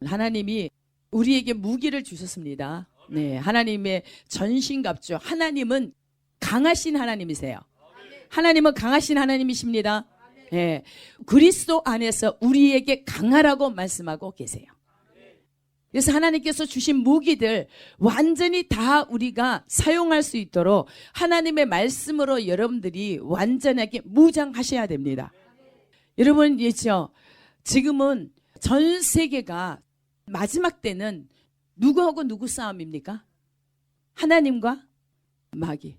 하나님이 우리에게 무기를 주셨습니다. 네, 하나님의 전신갑주. 하나님은 강하신 하나님이세요. 하나님은 강하신 하나님이십니다. 네, 그리스도 안에서 우리에게 강하라고 말씀하고 계세요. 그래서 하나님께서 주신 무기들 완전히 다 우리가 사용할 수 있도록 하나님의 말씀으로 여러분들이 완전하게 무장하셔야 됩니다. 여러분 있죠? 지금은 전 세계가 마지막 때는 누구하고 누구 싸움입니까? 하나님과 마귀.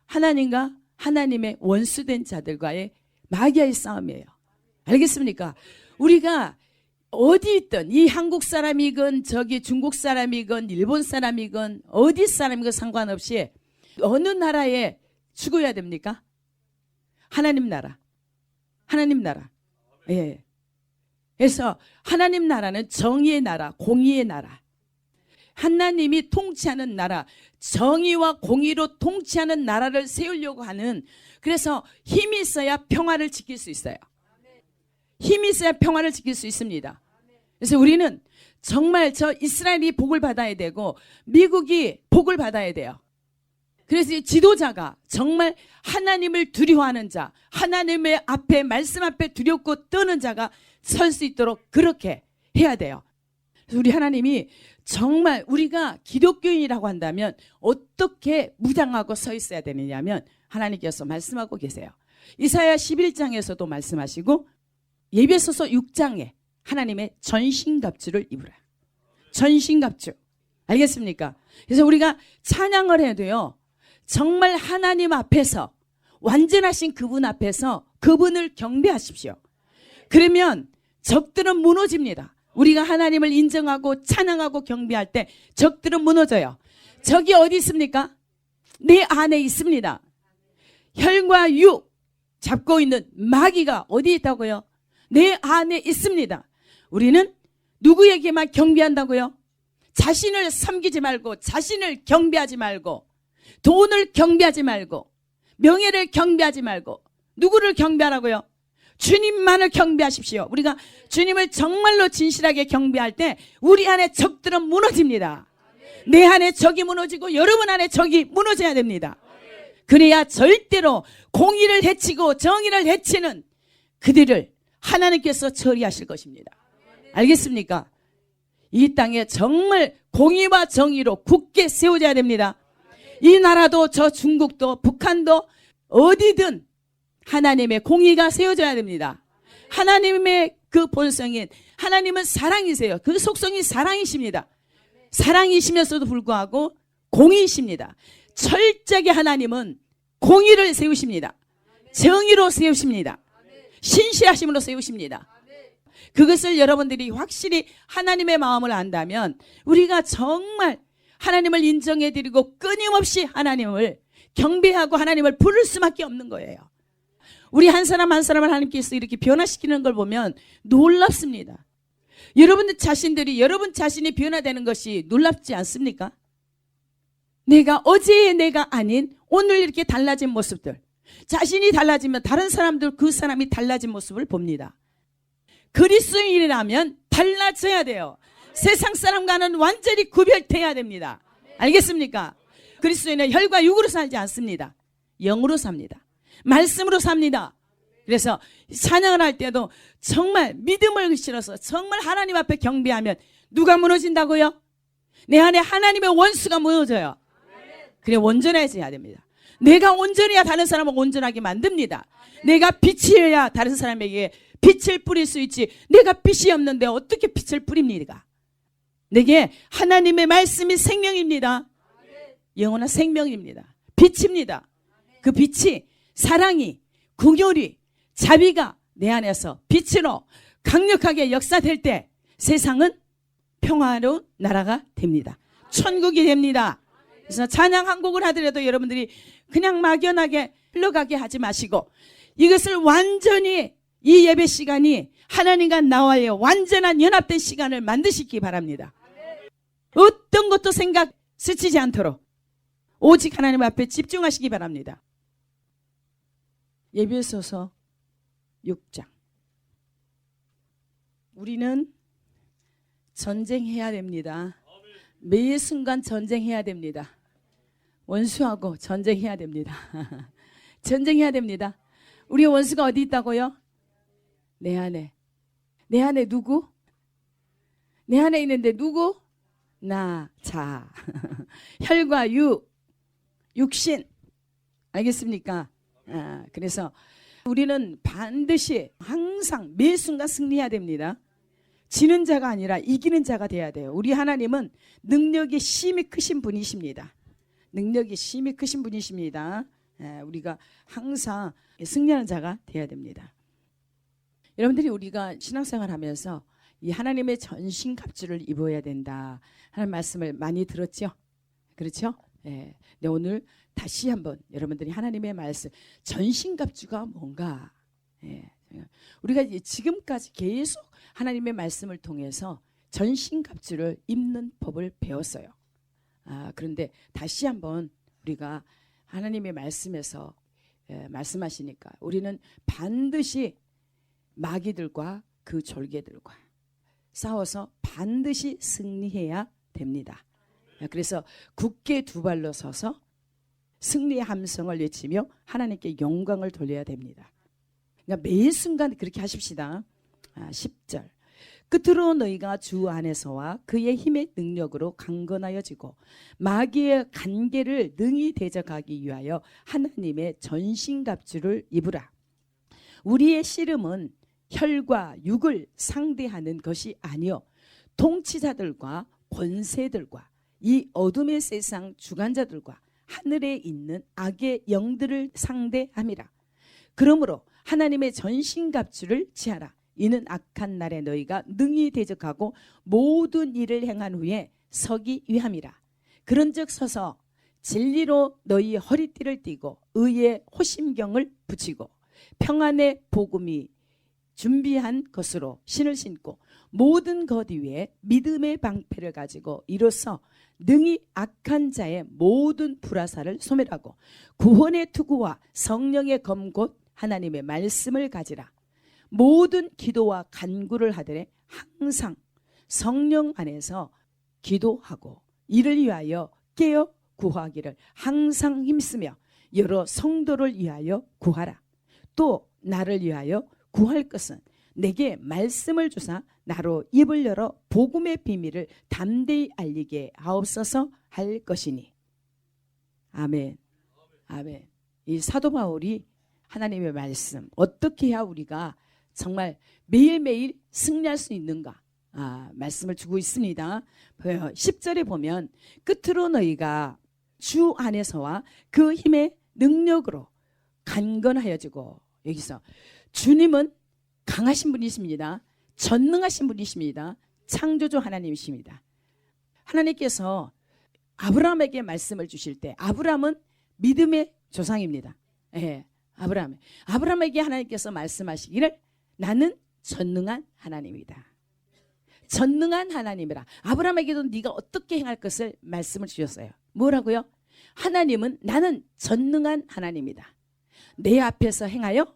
하나님과 하나님의 원수된 자들과의 마귀의 싸움이에요. 알겠습니까? 우리가 어디 있든 이 한국 사람이건 저기 중국 사람이건 일본 사람이건 어디 사람이건 상관없이 어느 나라에 죽어야 됩니까? 하나님 나라. 하나님 나라. 예. 그래서 하나님 나라는 정의의 나라, 공의의 나라. 하나님이 통치하는 나라, 정의와 공의로 통치하는 나라를 세우려고 하는, 그래서 힘이 있어야 평화를 지킬 수 있어요. 힘이 있어야 평화를 지킬 수 있습니다. 그래서 우리는 정말 저 이스라엘이 복을 받아야 되고 미국이 복을 받아야 돼요. 그래서 이 지도자가 정말 하나님을 두려워하는 자, 하나님의 앞에 말씀 앞에 두렵고 떠는 자가 설 수 있도록 그렇게 해야 돼요. 그래서 우리 하나님이 정말 우리가 기독교인이라고 한다면 어떻게 무장하고 서 있어야 되느냐면 하나님께서 말씀하고 계세요. 이사야 11장에서도 말씀하시고 예배소서 6장에 하나님의 전신갑주를 입으라. 전신갑주. 알겠습니까? 그래서 우리가 찬양을 해도요. 정말 하나님 앞에서 완전하신 그분 앞에서 그분을 경배하십시오. 그러면 적들은 무너집니다. 우리가 하나님을 인정하고 찬양하고 경배할 때 적들은 무너져요. 적이 어디 있습니까? 내 안에 있습니다. 혈과 육 잡고 있는 마귀가 어디 있다고요? 내 안에 있습니다. 우리는 누구에게만 경배한다고요? 자신을 섬기지 말고 자신을 경배하지 말고 돈을 경배하지 말고 명예를 경배하지 말고 누구를 경배하라고요? 주님만을 경배하십시오. 우리가 주님을 정말로 진실하게 경배할 때 우리 안에 적들은 무너집니다. 내 안에 적이 무너지고 여러분 안에 적이 무너져야 됩니다. 그래야 절대로 공의를 해치고 정의를 해치는 그들을 하나님께서 처리하실 것입니다. 알겠습니까? 이 땅에 정말 공의와 정의로 굳게 세워져야 됩니다. 이 나라도 저 중국도 북한도 어디든 하나님의 공의가 세워져야 됩니다. 하나님의 그 본성인 하나님은 사랑이세요. 그 속성이 사랑이십니다. 사랑이시면서도 불구하고 공의이십니다. 철저하게 하나님은 공의를 세우십니다. 정의로 세우십니다. 신실하심으로 세우십니다. 그것을 여러분들이 확실히 하나님의 마음을 안다면 우리가 정말 하나님을 인정해드리고 끊임없이 하나님을 경배하고 하나님을 부를 수밖에 없는 거예요. 우리 한 사람 한 사람을 하나님께서 이렇게 변화시키는 걸 보면 놀랍습니다. 여러분들 자신들이 여러분 자신이 변화되는 것이 놀랍지 않습니까? 내가 어제의 내가 아닌 오늘 이렇게 달라진 모습들, 자신이 달라지면 다른 사람들 그 사람이 달라진 모습을 봅니다. 그리스도인이라면 달라져야 돼요. 세상 사람과는 완전히 구별돼야 됩니다. 알겠습니까? 그리스도인은 혈과 육으로 살지 않습니다. 영으로 삽니다. 말씀으로 삽니다. 그래서 찬양을 할 때도 정말 믿음을 실어서 정말 하나님 앞에 경배하면 누가 무너진다고요? 내 안에 하나님의 원수가 무너져요. 그래 온전해져야 됩니다. 내가 온전해야 다른 사람을 온전하게 만듭니다. 내가 빛이어야 다른 사람에게 빛을 뿌릴 수 있지. 내가 빛이 없는데 어떻게 빛을 뿌립니까? 내게 하나님의 말씀이 생명입니다. 영원한 생명입니다. 빛입니다. 그 빛이 사랑이 긍휼이 자비가 내 안에서 빛으로 강력하게 역사될 때 세상은 평화로운 나라가 됩니다. 천국이 됩니다. 그래서 찬양 한 곡을 하더라도 여러분들이 그냥 막연하게 흘러가게 하지 마시고 이것을 완전히 이 예배 시간이 하나님과 나와의 완전한 연합된 시간을 만드시기 바랍니다. 어떤 것도 생각 스치지 않도록 오직 하나님 앞에 집중하시기 바랍니다. 예배소서 6장. 우리는 전쟁해야 됩니다. 매 순간 전쟁해야 됩니다. 원수하고 전쟁해야 됩니다. 전쟁해야 됩니다. 우리 원수가 어디 있다고요? 내 안에. 내 안에 누구? 내 안에 있는데 누구? 나, 자. 혈과 육신. 알겠습니까? 그래서 우리는 반드시 항상 매 순간 승리해야 됩니다. 지는 자가 아니라 이기는 자가 돼야 돼요. 우리 하나님은 능력이 심히 크신 분이십니다. 능력이 심히 크신 분이십니다. 우리가 항상 승리하는 자가 돼야 됩니다. 여러분들이 우리가 신앙생활 하면서 이 하나님의 전신갑주를 입어야 된다 하는 말씀을 많이 들었죠. 그렇죠? 네, 오늘 다시 한번 여러분들이 하나님의 말씀 전신갑주가 뭔가, 우리가 지금까지 계속 하나님의 말씀을 통해서 전신갑주를 입는 법을 배웠어요. 그런데 다시 한번 우리가 하나님의 말씀에서 말씀하시니까 우리는 반드시 마귀들과 그 졸개들과 싸워서 반드시 승리해야 됩니다. 그래서 굳게 두 발로 서서 승리의 함성을 외치며 하나님께 영광을 돌려야 됩니다. 그러니까 매 순간 그렇게 하십시다. 10절. 끝으로 너희가 주 안에서와 그의 힘의 능력으로 강건하여지고 마귀의 간계를 능히 대적하기 위하여 하나님의 전신갑주를 입으라. 우리의 씨름은 혈과 육을 상대하는 것이 아니요 통치자들과 권세들과 이 어둠의 세상 주관자들과 하늘에 있는 악의 영들을 상대함이라. 그러므로 하나님의 전신갑주를 취하라. 이는 악한 날에 너희가 능히 대적하고 모든 일을 행한 후에 서기 위함이라. 그런즉 서서 진리로 너희 허리띠를 띠고 의의 호심경을 붙이고 평안의 복음이 준비한 것으로 신을 신고 모든 것 위에 믿음의 방패를 가지고 이로써 능히 악한 자의 모든 불화살을 소멸하고 구원의 투구와 성령의 검 곧 하나님의 말씀을 가지라. 모든 기도와 간구를 하되 항상 성령 안에서 기도하고 이를 위하여 깨어 구하기를 항상 힘쓰며 여러 성도를 위하여 구하라. 또 나를 위하여 구할 것은 내게 말씀을 주사 나로 입을 열어 복음의 비밀을 담대히 알리게 하옵소서 할 것이니. 아멘. 아멘. 이 사도 바울이 하나님의 말씀 어떻게 해야 우리가 정말 매일매일 승리할 수 있는가 말씀을 주고 있습니다. 10절에 보면 끝으로 너희가 주 안에서와 그 힘의 능력으로 강건하여지고, 여기서 주님은 강하신 분이십니다. 전능하신 분이십니다. 창조주 하나님이십니다. 하나님께서 아브라함에게 말씀을 주실 때 아브라함은 믿음의 조상입니다. 아브라함에게 하나님께서 말씀하시기를 나는 전능한 하나님이다. 전능한 하나님이라. 아브라함에게도 네가 어떻게 행할 것을 말씀을 주셨어요. 뭐라고요? 하나님은 나는 전능한 하나님이다. 내 앞에서 행하여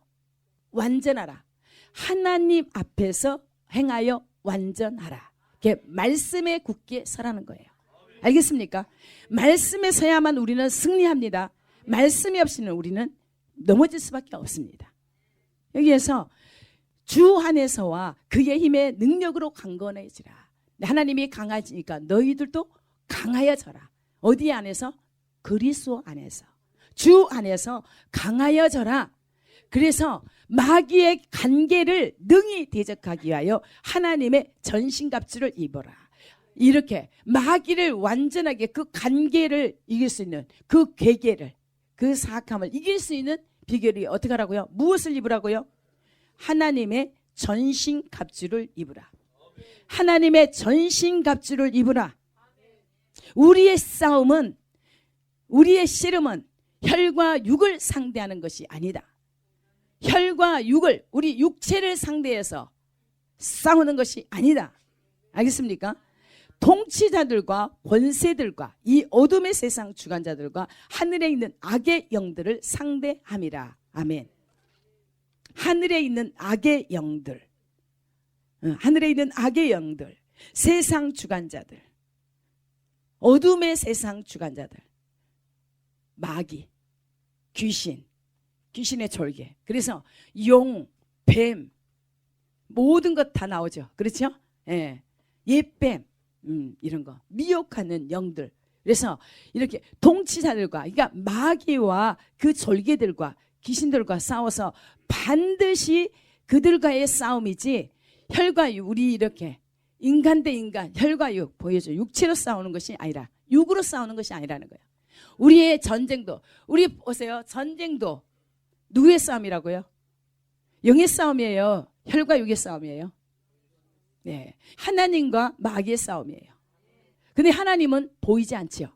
완전하라. 하나님 앞에서 행하여 완전하라. 이렇게 말씀에 굳게 서라는 거예요. 알겠습니까? 말씀에 서야만 우리는 승리합니다. 말씀이 없이는 우리는 넘어질 수밖에 없습니다. 여기에서 주 안에서와 그의 힘의 능력으로 강건해지라. 하나님이 강하시니까 너희들도 강하여져라. 어디 안에서? 그리스도 안에서. 주 안에서 강하여져라. 그래서 마귀의 간계를 능히 대적하기 위하여 하나님의 전신갑주를 입어라. 이렇게 마귀를 완전하게 그 간계를 이길 수 있는 그 괴계를, 그 사악함을 이길 수 있는 비결이 어떻게 하라고요? 무엇을 입으라고요? 하나님의 전신갑주를 입으라. 하나님의 전신갑주를 입으라. 우리의 싸움은, 우리의 씨름은 혈과 육을 상대하는 것이 아니다. 혈과 육을, 우리 육체를 상대해서 싸우는 것이 아니다. 알겠습니까? 통치자들과 권세들과 이 어둠의 세상 주관자들과 하늘에 있는 악의 영들을 상대함이라. 아멘. 하늘에 있는 악의 영들, 하늘에 있는 악의 영들, 세상 주관자들, 어둠의 세상 주관자들, 마귀, 귀신, 귀신의 졸개. 그래서 용, 뱀, 모든 것 다 나오죠. 그렇죠? 예. 옛뱀, 이런 거. 미혹하는 영들. 그래서 이렇게 통치자들과, 그러니까 마귀와 그 졸개들과 귀신들과 싸워서 반드시 그들과의 싸움이지, 혈과 육, 우리 이렇게 인간 대 인간, 혈과 육, 보여줘. 육체로 싸우는 것이 아니라, 육으로 싸우는 것이 아니라는 거예요. 우리의 전쟁도, 우리 보세요. 전쟁도 누구의 싸움이라고요? 영의 싸움이에요. 혈과 육의 싸움이에요. 네, 하나님과 마귀의 싸움이에요. 근데 하나님은 보이지 않죠.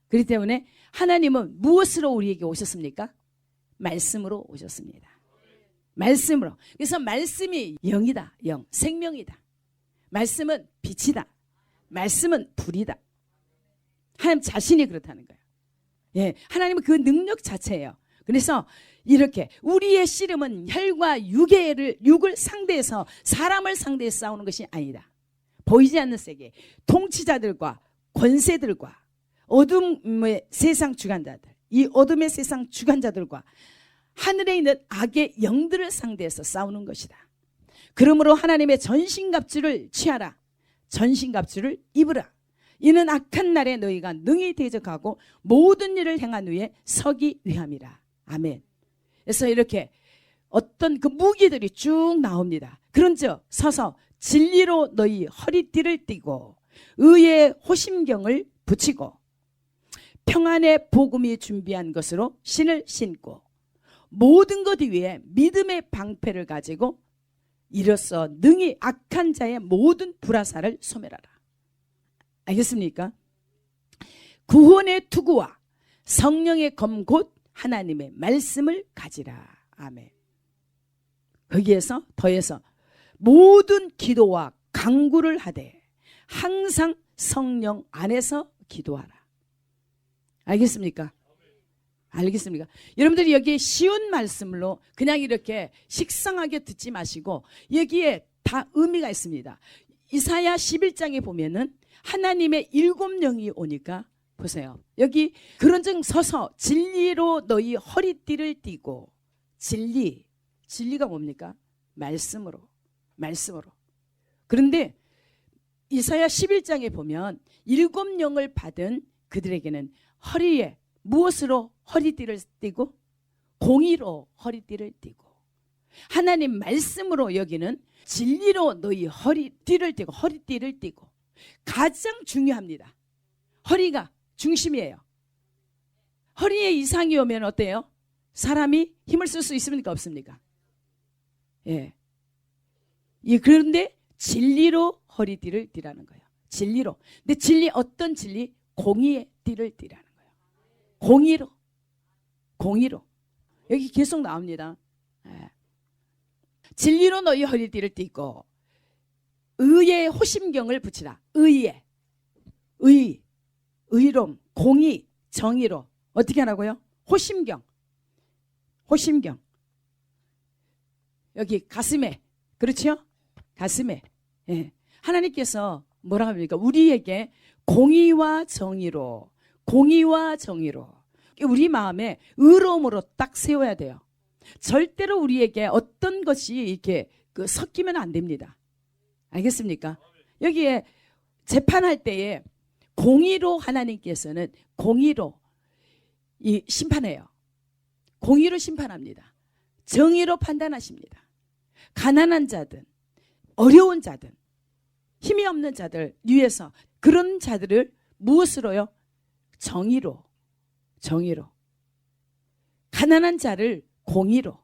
그렇기 때문에 하나님은 무엇으로 우리에게 오셨습니까? 말씀으로 오셨습니다. 말씀으로. 그래서 말씀이 영이다. 영, 생명이다. 말씀은 빛이다. 말씀은 불이다. 하나님 자신이 그렇다는 거예요. 예, 하나님은 그 능력 자체예요. 그래서 이렇게 우리의 씨름은 혈과 육을 상대해서, 사람을 상대해서 싸우는 것이 아니다. 보이지 않는 세계, 통치자들과 권세들과 어둠의 세상 주관자들, 이 어둠의 세상 주관자들과 하늘에 있는 악의 영들을 상대해서 싸우는 것이다. 그러므로 하나님의 전신갑주를 취하라. 전신갑주를 입으라. 이는 악한 날에 너희가 능히 대적하고 모든 일을 행한 후에 서기 위함이라. 아멘. 그래서 이렇게 어떤 그 무기들이 쭉 나옵니다. 그런즉 서서 진리로 너희 허리띠를 띠고 의의 호심경을 붙이고 평안의 복음이 준비한 것으로 신을 신고 모든 것 위에 믿음의 방패를 가지고 이로써 능히 악한 자의 모든 불화살을 소멸하라. 알겠습니까? 구원의 투구와 성령의 검 곧 하나님의 말씀을 가지라. 아멘. 거기에서 더해서 모든 기도와 간구를 하되 항상 성령 안에서 기도하라. 알겠습니까? 알겠습니까? 여러분들이 여기 쉬운 말씀으로 그냥 이렇게 식상하게 듣지 마시고 여기에 다 의미가 있습니다. 이사야 11장에 보면은 하나님의 7영이 오니까 보세요. 여기 그런즉 서서 진리로 너희 허리띠를 띠고 진리가 뭡니까? 말씀으로. 그런데 이사야 11장에 보면 7영을 받은 그들에게는 허리에 무엇으로 허리띠를 띠고? 공의로 허리띠를 띠고 하나님 말씀으로 여기는 진리로 너희 허리띠를 띠고 가장 중요합니다. 허리가 중심이에요. 허리에 이상이 오면 어때요? 사람이 힘을 쓸 수 있습니까? 없습니까? 예. 그런데 진리로 허리띠를 띠라는 거예요. 진리로. 근데 진리 어떤 진리? 공의의 띠를 띠라는 거예요. 공의로. 여기 계속 나옵니다. 예. 진리로 너희 허리띠를 띠고 의의 호심경을 붙이라. 의로움, 공의, 정의로. 어떻게 하라고요? 호심경. 여기 가슴에. 그렇죠? 가슴에. 예. 하나님께서 뭐라 합니까? 우리에게 공의와 정의로 우리 마음에 의로움으로 딱 세워야 돼요. 절대로 우리에게 어떤 것이 이렇게 섞이면 안 됩니다. 알겠습니까? 여기에 재판할 때에 공의로 하나님께서는 공의로 심판해요. 공의로 심판합니다. 정의로 판단하십니다. 가난한 자든 어려운 자든 힘이 없는 자들 위해서 그런 자들을 무엇으로요? 정의로. 가난한 자를 공의로.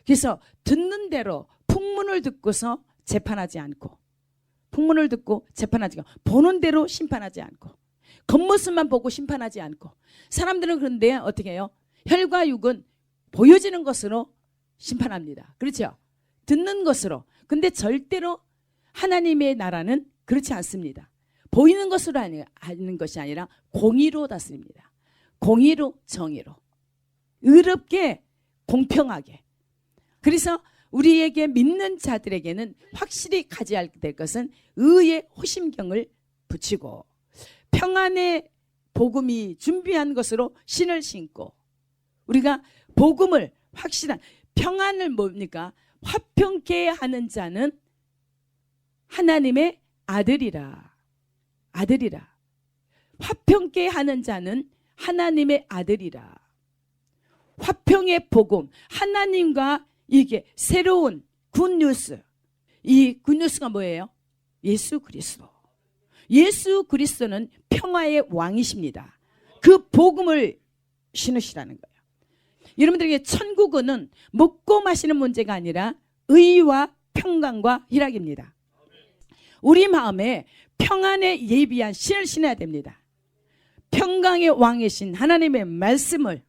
그래서 듣는 대로 풍문을 듣고서 재판하지 않고 풍문을 듣고 재판하지 않고 보는 대로 심판하지 않고 겉모습만 보고 심판하지 않고 사람들은 그런데 어떻게 해요? 혈과 육은 보여지는 것으로 심판합니다. 그렇죠? 듣는 것으로. 근데 절대로 하나님의 나라는 그렇지 않습니다. 보이는 것으로 하는 것이 아니라 공의로 다스립니다. 공의로 정의로. 의롭게 공평하게. 그래서 우리에게 믿는 자들에게는 확실히 가져야 될 것은 의의 호심경을 붙이고 평안의 복음이 준비한 것으로 신을 신고 우리가 복음을 확실한 평안을 뭡니까? 화평케 하는 자는 하나님의 아들이라. 아들이라. 화평케 하는 자는 하나님의 아들이라. 화평의 복음, 하나님과 이게 새로운 굿뉴스. 이 굿뉴스가 뭐예요? 예수 그리스도. 예수 그리스도는 평화의 왕이십니다. 그 복음을 신으시라는 거예요. 여러분들에게 천국은 먹고 마시는 문제가 아니라 의와 평강과 희락입니다. 우리 마음에 평안에 예비한 신을 신어야 됩니다. 평강의 왕이신 하나님의 말씀을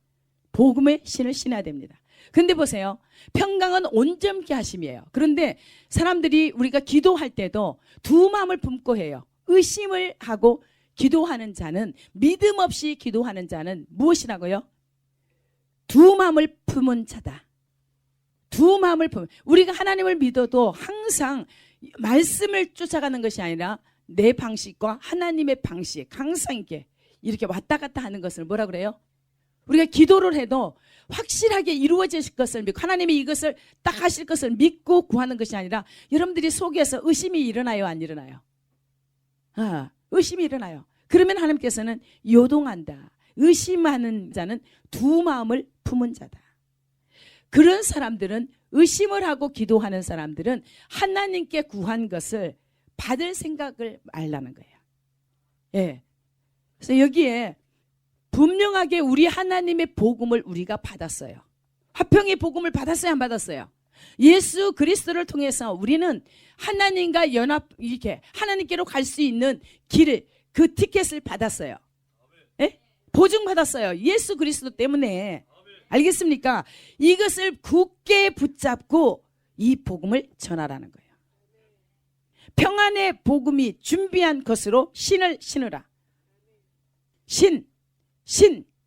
복음의 신을 신어야 됩니다. 근데 보세요. 평강은 온전케 하심이에요. 그런데 사람들이 우리가 기도할 때도 두 마음을 품고 해요. 의심을 하고 기도하는 자는 믿음 없이 기도하는 자는 무엇이라고요? 두 마음을 품은 자다. 두 마음을 품은 우리가 하나님을 믿어도 항상 말씀을 쫓아가는 것이 아니라 내 방식과 하나님의 방식 항상 이렇게 왔다 갔다 하는 것을 뭐라 그래요? 우리가 기도를 해도 확실하게 이루어질 것을 믿고 하나님이 이것을 딱 하실 것을 믿고 구하는 것이 아니라 여러분들이 속에서 의심이 일어나요, 안 일어나요? 의심이 일어나요. 그러면 하나님께서는 요동한다. 의심하는 자는 두 마음을 품은 자다. 그런 사람들은 의심을 하고 기도하는 사람들은 하나님께 구한 것을 받을 생각을 말라는 거예요. 예. 그래서 여기에 분명하게 우리 하나님의 복음을 우리가 받았어요. 화평의 복음을 받았어요, 안 받았어요? 예수 그리스도를 통해서 우리는 하나님과 연합 이렇게 하나님께로 갈 수 있는 길을 그 티켓을 받았어요. 예? 보증받았어요. 예수 그리스도 때문에. 알겠습니까? 이것을 굳게 붙잡고 이 복음을 전하라는 거예요. 평안의 복음이 준비한 것으로 신을 신으라. 신.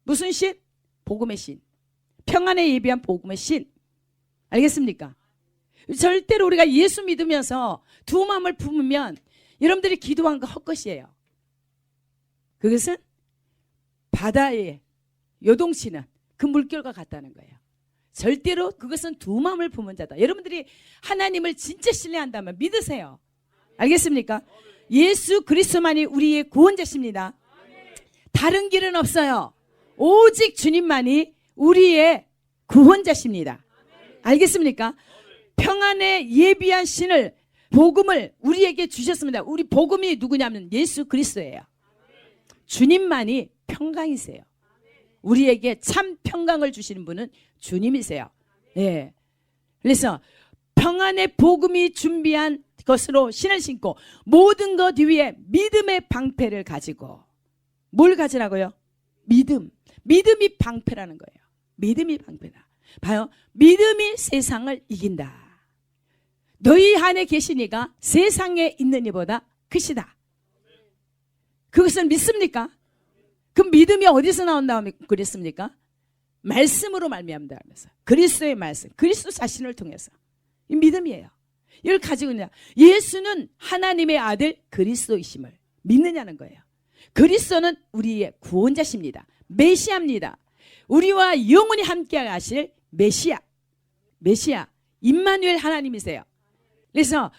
무슨 신? 복음의 신. 평안에 예비한 복음의 신. 알겠습니까? 절대로 우리가 예수 믿으면서 두 마음을 품으면 여러분들이 기도한 거 헛것이에요. 그것은 바다에 요동치는 그 물결과 같다는 거예요. 절대로 그것은 두 마음을 품은 자다. 여러분들이 하나님을 진짜 신뢰한다면 믿으세요. 알겠습니까? 예수 그리스도만이 우리의 구원자십니다. 다른 길은 없어요. 오직 주님만이 우리의 구원자십니다. 알겠습니까? 평안에 예비한 신을 복음을 우리에게 주셨습니다. 우리 복음이 누구냐면 예수 그리스도예요. 주님만이 평강이세요. 우리에게 참 평강을 주시는 분은 주님이세요. 예. 그래서 평안의 복음이 준비한 것으로 신을 신고 모든 것 위에 믿음의 방패를 가지고 뭘 가지라고요? 믿음이 방패라는 거예요. 믿음이 방패다. 봐요. 믿음이 세상을 이긴다. 너희 안에 계시니가 세상에 있는 이보다 크시다. 그것을 믿습니까? 그 믿음이 어디서 나온다고 그랬습니까? 말씀으로 말미암다 하면서 그리스도의 말씀, 그리스도 자신을 통해서 이 믿음이에요. 이걸 가지고 있냐? 예수는 하나님의 아들 그리스도이심을 믿느냐는 거예요. 그리스도는 우리의 구원자십니다. 메시아입니다. 우리와 영원히 함께 하실 메시아, 임마누엘 하나님이세요. 그래서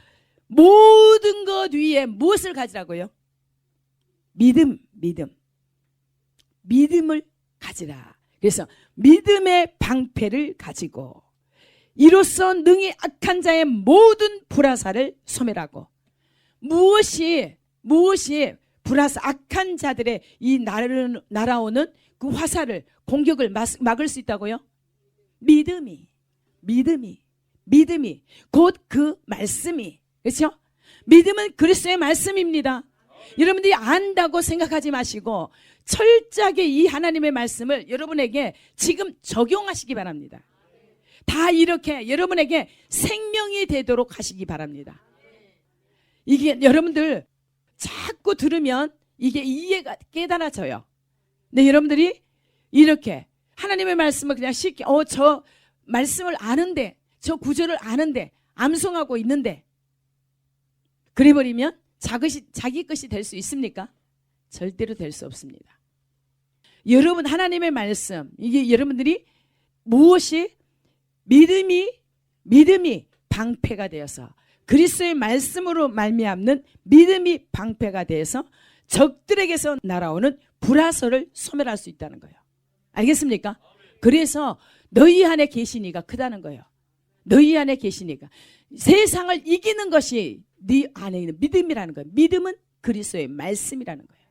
모든 것 위에 무엇을 가지라고요? 믿음을 가지라. 그래서 믿음의 방패를 가지고 이로써 능히 악한 자의 모든 불화살을 소멸하고 무엇이 불화살 악한 자들의 이 날아오는 그 화살을 공격을 막을 수 있다고요? 믿음이 곧 그 말씀이. 그렇죠? 믿음은 그리스도의 말씀입니다. 여러분들이 안다고 생각하지 마시고 철저하게 이 하나님의 말씀을 여러분에게 지금 적용하시기 바랍니다. 다 이렇게 여러분에게 생명이 되도록 하시기 바랍니다. 이게 여러분들 자꾸 들으면 이게 이해가 깨달아져요. 근데 여러분들이 이렇게 하나님의 말씀을 그냥 쉽게 저 말씀을 아는데 저 구절을 아는데 암송하고 있는데 그래버리면 자기 것이 될 수 있습니까? 절대로 될 수 없습니다. 여러분 하나님의 말씀 이게 여러분들이 무엇이 믿음이 방패가 되어서 그리스도의 말씀으로 말미암는 믿음이 방패가 되어서 적들에게서 날아오는 불화설을 소멸할 수 있다는 거예요. 알겠습니까? 그래서 너희 안에 계시니가 크다는 거예요. 너희 안에 계시니까 세상을 이기는 것이 네 안에 있는 믿음이라는 거예요. 믿음은 그리스도의 말씀이라는 거예요.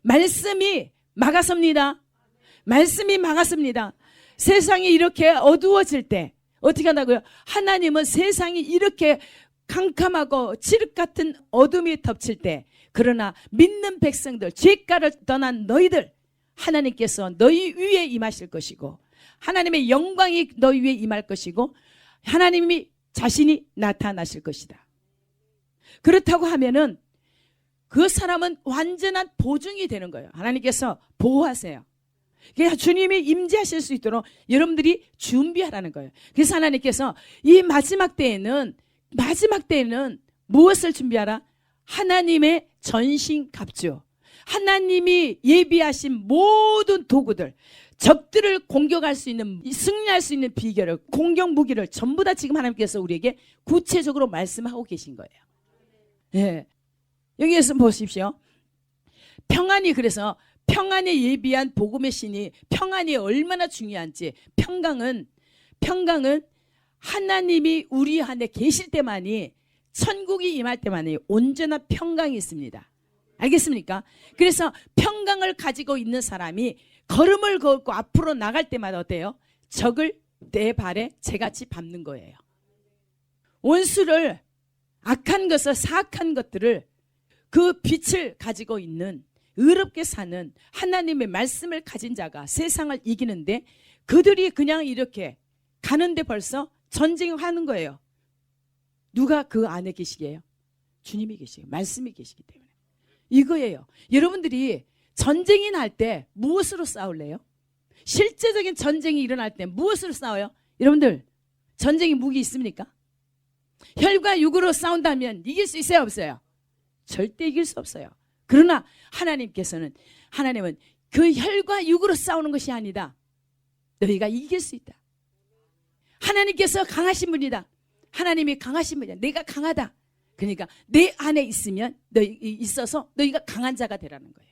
말씀이 막아섭니다. 말씀이 막아섭니다. 세상이 이렇게 어두워질 때 어떻게 한다고요? 하나님은 세상이 이렇게 캄캄하고 칠흑 같은 어둠이 덮칠 때 그러나 믿는 백성들 죄가를 떠난 너희들 하나님께서 너희 위에 임하실 것이고 하나님의 영광이 너희 위에 임할 것이고 하나님이 자신이 나타나실 것이다. 그렇다고 하면은 그 사람은 완전한 보증이 되는 거예요. 하나님께서 보호하세요. 그러니까 주님이 임재하실 수 있도록 여러분들이 준비하라는 거예요. 그래서 하나님께서 이 마지막 때에는 무엇을 준비하라? 하나님의 전신갑주, 하나님이 예비하신 모든 도구들, 적들을 공격할 수 있는, 승리할 수 있는 비결을, 공격 무기를 전부 다 지금 하나님께서 우리에게 구체적으로 말씀하고 계신 거예요. 예. 여기에서 보십시오. 그래서 평안에 예비한 복음의 신이 평안이 얼마나 중요한지 평강은 하나님이 우리 안에 계실 때만이 천국이 임할 때만이 온전한 평강이 있습니다. 알겠습니까? 그래서 평강을 가지고 있는 사람이 걸음을 걷고 앞으로 나갈 때마다 어때요? 적을 내 발에 재같이 밟는 거예요. 원수를 악한 것을 사악한 것들을 그 빛을 가지고 있는 의롭게 사는 하나님의 말씀을 가진 자가 세상을 이기는데 그들이 그냥 이렇게 가는데 벌써 전쟁하는 거예요. 누가 그 안에 계시게요? 주님이 계시게 말씀이 계시기 때문에 이거예요. 여러분들이 전쟁이 날 때 무엇으로 싸울래요? 실제적인 전쟁이 일어날 때 무엇으로 싸워요? 여러분들 전쟁이 무기 있습니까? 혈과 육으로 싸운다면 이길 수 있어요? 없어요? 절대 이길 수 없어요. 그러나 하나님은 그 혈과 육으로 싸우는 것이 아니다. 너희가 이길 수 있다. 하나님께서 강하신 분이다. 하나님이 강하신 분이다. 내가 강하다. 그러니까 내 안에 있어서 너희가 강한 자가 되라는 거예요.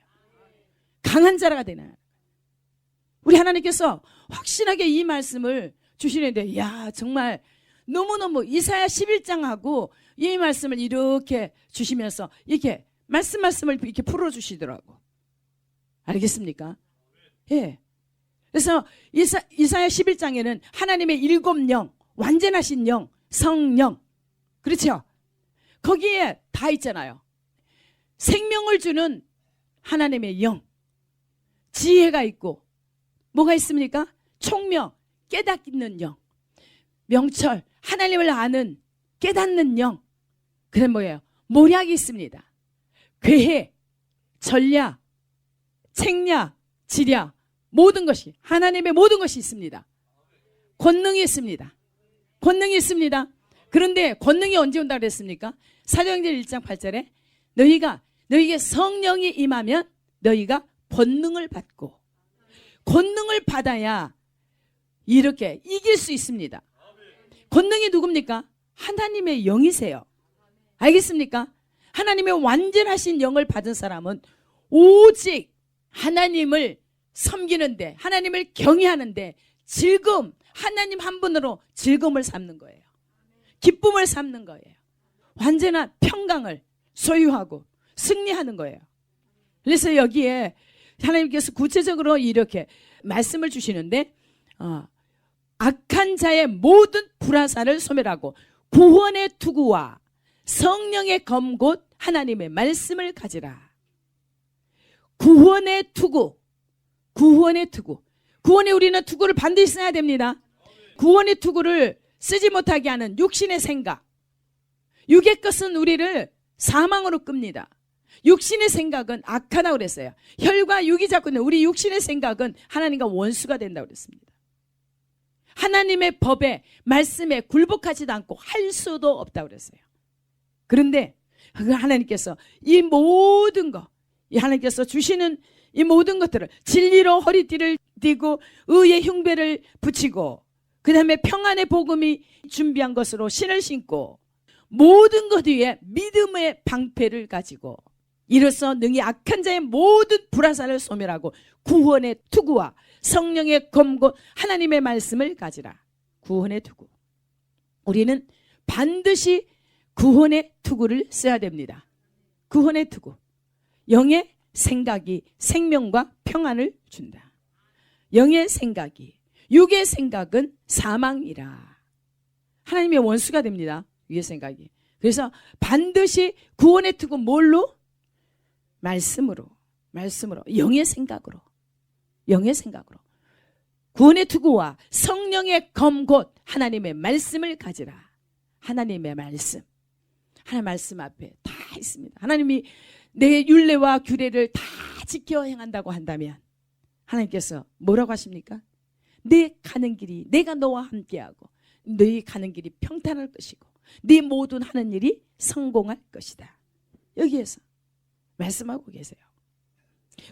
강한 자가 되나. 우리 하나님께서 확실하게 이 말씀을 주시는데 야 정말 너무너무 이사야 11장하고 이 말씀을 이렇게 주시면서 이렇게 말씀을 이렇게 풀어주시더라고. 알겠습니까? 예. 그래서 이사야 11장에는 하나님의 7영, 완전하신 영, 성령. 그렇죠? 거기에 다 있잖아요. 생명을 주는 하나님의 영, 지혜가 있고 뭐가 있습니까? 총명, 깨닫는 영, 명철, 하나님을 아는 깨닫는 영. 그다음 뭐예요? 모략이 있습니다. 괴해, 전략, 책략, 지략 모든 것이 하나님의 모든 것이 있습니다. 권능이 있습니다. 권능이 있습니다. 그런데 권능이 언제 온다고 그랬습니까? 사도행전 1장 8절에 너희에게 성령이 임하면 너희가 권능을 받고 권능을 받아야 이렇게 이길 수 있습니다. 권능이 누굽니까? 하나님의 영이세요. 알겠습니까? 하나님의 완전하신 영을 받은 사람은 오직 하나님을 섬기는데 하나님을 경외하는데 즐거움, 하나님 한 분으로 즐거움을 삼는 거예요. 기쁨을 삼는 거예요. 완전한 평강을 소유하고 승리하는 거예요. 그래서 여기에 하나님께서 구체적으로 이렇게 말씀을 주시는데 악한 자의 모든 불화살을 소멸하고 구원의 투구와 성령의 검 곧 하나님의 말씀을 가지라. 구원의 투구. 구원에 우리는 투구를 반드시 써야 됩니다. 구원의 투구를 쓰지 못하게 하는 육신의 생각. 육의 것은 우리를 사망으로 끕니다. 육신의 생각은 악하다고 그랬어요. 혈과 육이 잡고 있는 우리 육신의 생각은 하나님과 원수가 된다고 그랬습니다. 하나님의 법에 말씀에 굴복하지도 않고 할 수도 없다고 그랬어요. 그런데 그 하나님께서 이 모든 것, 이 하나님께서 주시는 이 모든 것들을 진리로 허리띠를 띠고 의의 흉배를 붙이고 그 다음에 평안의 복음이 준비한 것으로 신을 신고 모든 것 위에 믿음의 방패를 가지고 이로써 능히 악한 자의 모든 불화살을 소멸하고 구원의 투구와 성령의 검고 하나님의 말씀을 가지라. 구원의 투구. 우리는 반드시 구원의 투구를 써야 됩니다. 구원의 투구. 영의 생각이 생명과 평안을 준다. 영의 생각이, 육의 생각은 사망이라. 하나님의 원수가 됩니다. 육의 생각이. 그래서 반드시 구원의 투구 뭘로? 말씀으로. 영의 생각으로. 구원의 투구와 성령의 검 곧 하나님의 말씀을 가지라. 하나님의 말씀. 하나님 말씀 앞에 다 있습니다. 하나님이 내 율례와 규례를 다 지켜 행한다고 한다면 하나님께서 뭐라고 하십니까? 내 가는 길이 내가 너와 함께하고 너희 가는 길이 평탄할 것이고 네 모든 하는 일이 성공할 것이다. 여기에서 말씀하고 계세요.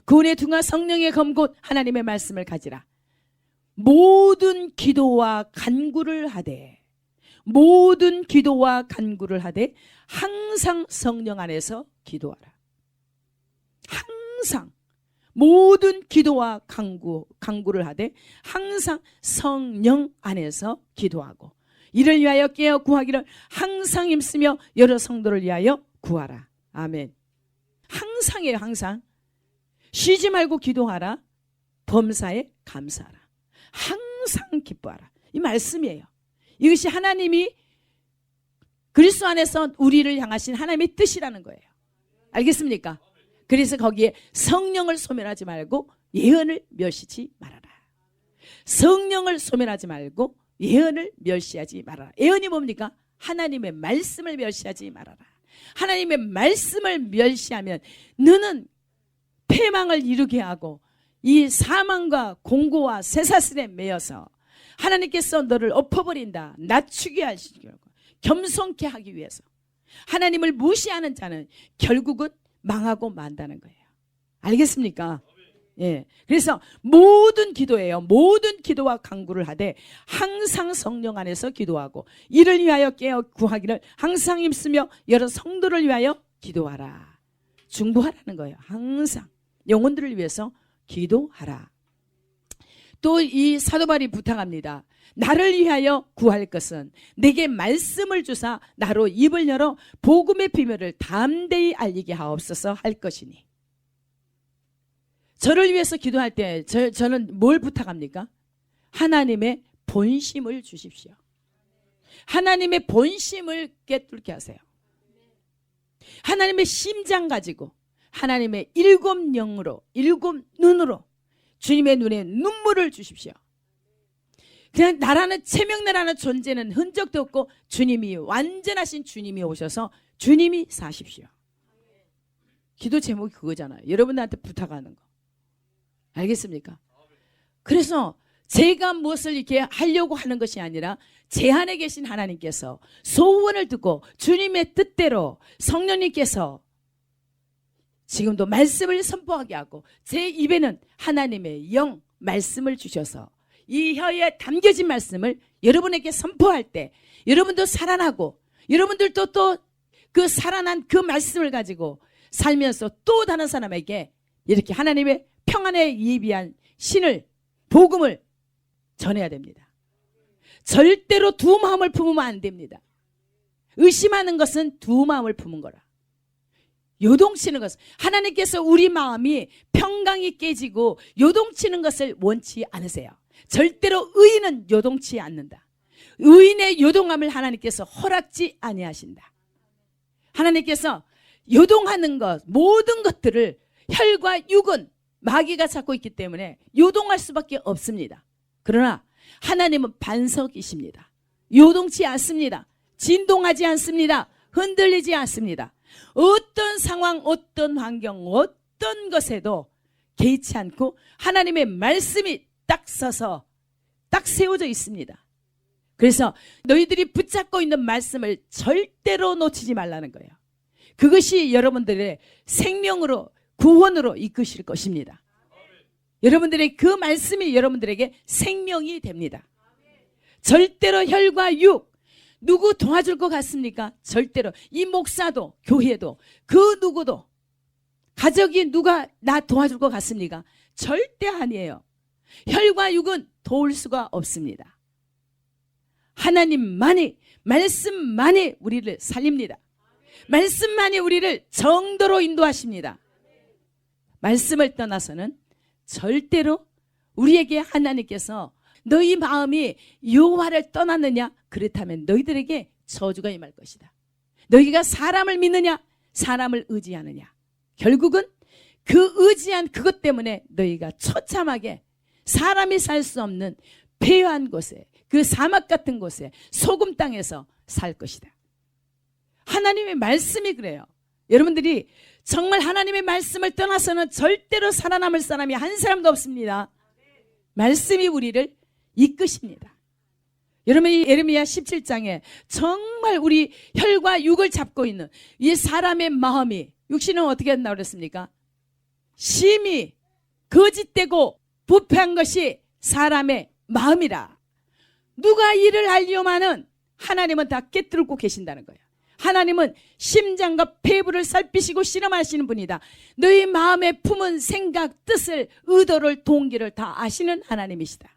구원의 투구와 성령의 검 곧 하나님의 말씀을 가지라. 모든 기도와 간구를 하되 항상 성령 안에서 기도하라. 항상 모든 기도와 간구를 하되 항상 성령 안에서 기도하고 이를 위하여 깨어 구하기를 항상 힘쓰며 여러 성도를 위하여 구하라. 아멘. 항상이에요. 항상. 쉬지 말고 기도하라. 범사에 감사하라. 항상 기뻐하라. 이 말씀이에요. 이것이 하나님이 그리스도 안에서 우리를 향하신 하나님의 뜻이라는 거예요. 알겠습니까? 그래서 거기에 성령을 소멸하지 말고 예언을 멸시하지 말아라. 성령을 소멸하지 말고 예언을 멸시하지 말아라. 예언이 뭡니까? 하나님의 말씀을 멸시하지 말아라. 하나님의 말씀을 멸시하면 너는 패망을 이루게 하고 이 사망과 공고와 쇠사슬에 매여서 하나님께서 너를 엎어버린다. 낮추게 하시려고 겸손케 하기 위해서 하나님을 무시하는 자는 결국은 망하고 만다는 거예요. 알겠습니까? 예. 그래서 모든 기도예요. 모든 기도와 간구를 하되 항상 성령 안에서 기도하고 이를 위하여 깨어 구하기를 항상 힘쓰며 여러 성도를 위하여 기도하라. 중보하라는 거예요. 항상 영혼들을 위해서 기도하라. 또 이 사도 바울이 부탁합니다. 나를 위하여 구할 것은 내게 말씀을 주사 나로 입을 열어 복음의 비밀을 담대히 알리게 하옵소서 할 것이니. 저를 위해서 기도할 때 저는 뭘 부탁합니까? 하나님의 본심을 주십시오. 하나님의 본심을 깨뚫게 하세요. 하나님의 심장 가지고 하나님의 일곱 영으로 일곱 눈으로 주님의 눈에 눈물을 주십시오. 그냥 나라는 체명나라는 존재는 흔적도 없고 주님이 완전하신 주님이 오셔서 주님이 사십시오. 기도 제목이 그거잖아요. 여러분들한테 부탁하는 거. 알겠습니까? 그래서 제가 무엇을 이렇게 하려고 하는 것이 아니라 제 안에 계신 하나님께서 소원을 듣고 주님의 뜻대로 성령님께서 지금도 말씀을 선포하게 하고 제 입에는 하나님의 영 말씀을 주셔서 이 혀에 담겨진 말씀을 여러분에게 선포할 때 여러분도 살아나고 여러분들도 또 그 살아난 그 말씀을 가지고 살면서 또 다른 사람에게 이렇게 하나님의 평안에 예비한 신을 복음을 전해야 됩니다. 절대로 두 마음을 품으면 안 됩니다. 의심하는 것은 두 마음을 품은 거라. 요동치는 것은 하나님께서 우리 마음이 평강이 깨지고 요동치는 것을 원치 않으세요. 절대로 의인은 요동치 않는다. 의인의 요동함을 하나님께서 허락지 아니하신다. 하나님께서 요동하는 것 모든 것들을 혈과 육은 마귀가 잡고 있기 때문에 요동할 수밖에 없습니다. 그러나 하나님은 반석이십니다. 요동치 않습니다. 진동하지 않습니다. 흔들리지 않습니다. 어떤 상황, 어떤 환경, 어떤 것에도 개의치 않고 하나님의 말씀이 딱 서서 딱 세워져 있습니다. 그래서 너희들이 붙잡고 있는 말씀을 절대로 놓치지 말라는 거예요. 그것이 여러분들의 생명으로 구원으로 이끄실 것입니다. 여러분들의 그 말씀이 여러분들에게 생명이 됩니다. 절대로 혈과 육, 누구 도와줄 것 같습니까? 절대로. 이 목사도 교회도 그 누구도 가족이 누가 나 도와줄 것 같습니까? 절대 아니에요. 혈과 육은 도울 수가 없습니다. 하나님만이, 말씀만이 우리를 살립니다. 말씀만이 우리를 정도로 인도하십니다. 말씀을 떠나서는 절대로 우리에게 하나님께서 너희 마음이 여호와를 떠났느냐? 그렇다면 너희들에게 저주가 임할 것이다. 너희가 사람을 믿느냐? 사람을 의지하느냐? 결국은 그 의지한 그것 때문에 너희가 처참하게 사람이 살 수 없는 폐허한 곳에, 그 사막 같은 곳에, 소금 땅에서 살 것이다. 하나님의 말씀이 그래요. 여러분들이 정말 하나님의 말씀을 떠나서는 절대로 살아남을 사람이 한 사람도 없습니다. 말씀이 우리를 이끄십니다. 여러분, 이 예레미야 17장에 정말 우리 혈과 육을 잡고 있는 이 사람의 마음이, 육신은 어떻게 한다고 그랬습니까? 심히 거짓되고 부패한 것이 사람의 마음이라. 누가 이를 알려마는 하나님은 다 꿰뚫고 계신다는 거예요. 하나님은 심장과 폐부를 살피시고 실험하시는 분이다. 너희 마음에 품은 생각, 뜻을, 의도를, 동기를 다 아시는 하나님이시다.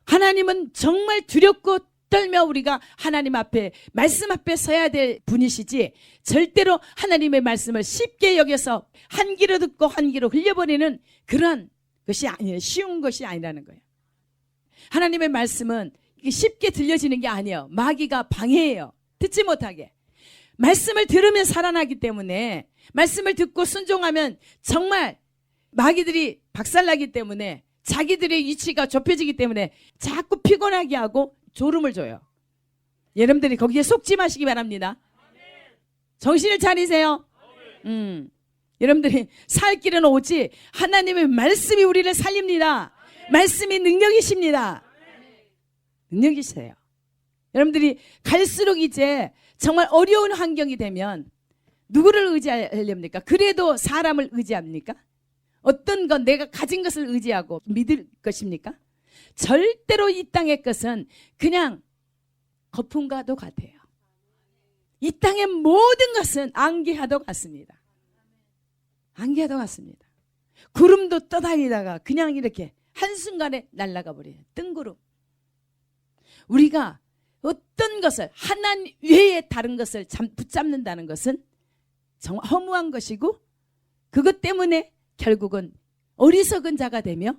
하나님은 정말 두렵고 떨며 우리가 하나님 앞에, 말씀 앞에 서야 될 분이시지, 절대로 하나님의 말씀을 쉽게 여겨서 한 귀로 듣고 한 귀로 흘려버리는 그런 것이 아니에요. 쉬운 것이 아니라는 거예요. 하나님의 말씀은 쉽게 들려지는 게 아니에요. 마귀가 방해해요. 듣지 못하게. 말씀을 들으면 살아나기 때문에, 말씀을 듣고 순종하면 정말 마귀들이 박살나기 때문에, 자기들의 위치가 좁혀지기 때문에 자꾸 피곤하게 하고 졸음을 줘요. 여러분들이 거기에 속지 마시기 바랍니다. 정신을 차리세요. 여러분들이 살 길은 오직 하나님의 말씀이 우리를 살립니다. 말씀이 능력이십니다. 능력이세요. 여러분들이 갈수록 이제 정말 어려운 환경이 되면 누구를 의지하렵니까? 그래도 사람을 의지합니까? 어떤 건 내가 가진 것을 의지하고 믿을 것입니까? 절대로 이 땅의 것은 그냥 거품과도 같아요. 이 땅의 모든 것은 안개와도 같습니다. 안개와도 같습니다. 구름도 떠다니다가 그냥 이렇게 한순간에 날아가 버려요. 뜬구름. 우리가 어떤 것을 하나님 외에 다른 것을 붙잡는다는 것은 정말 허무한 것이고, 그것 때문에 결국은 어리석은 자가 되며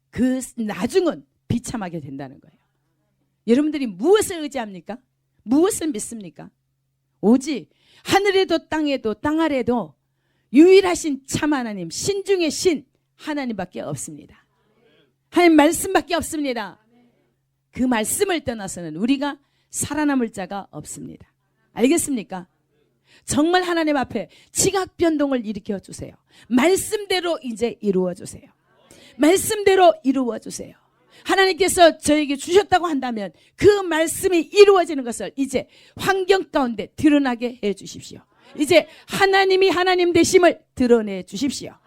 그 나중은 비참하게 된다는 거예요. 여러분들이 무엇을 의지합니까? 무엇을 믿습니까? 오직 하늘에도 땅에도 땅 아래도 유일하신 참 하나님, 신 중의 신 하나님밖에 없습니다. 하나님 말씀밖에 없습니다. 그 말씀을 떠나서는 우리가 살아남을 자가 없습니다. 알겠습니까? 정말 하나님 앞에 지각 변동을 일으켜 주세요. 말씀대로 이제 이루어 주세요. 말씀대로 이루어 주세요. 하나님께서 저에게 주셨다고 한다면 그 말씀이 이루어지는 것을 이제 환경 가운데 드러나게 해 주십시오. 이제 하나님이 하나님 되심을 드러내 주십시오.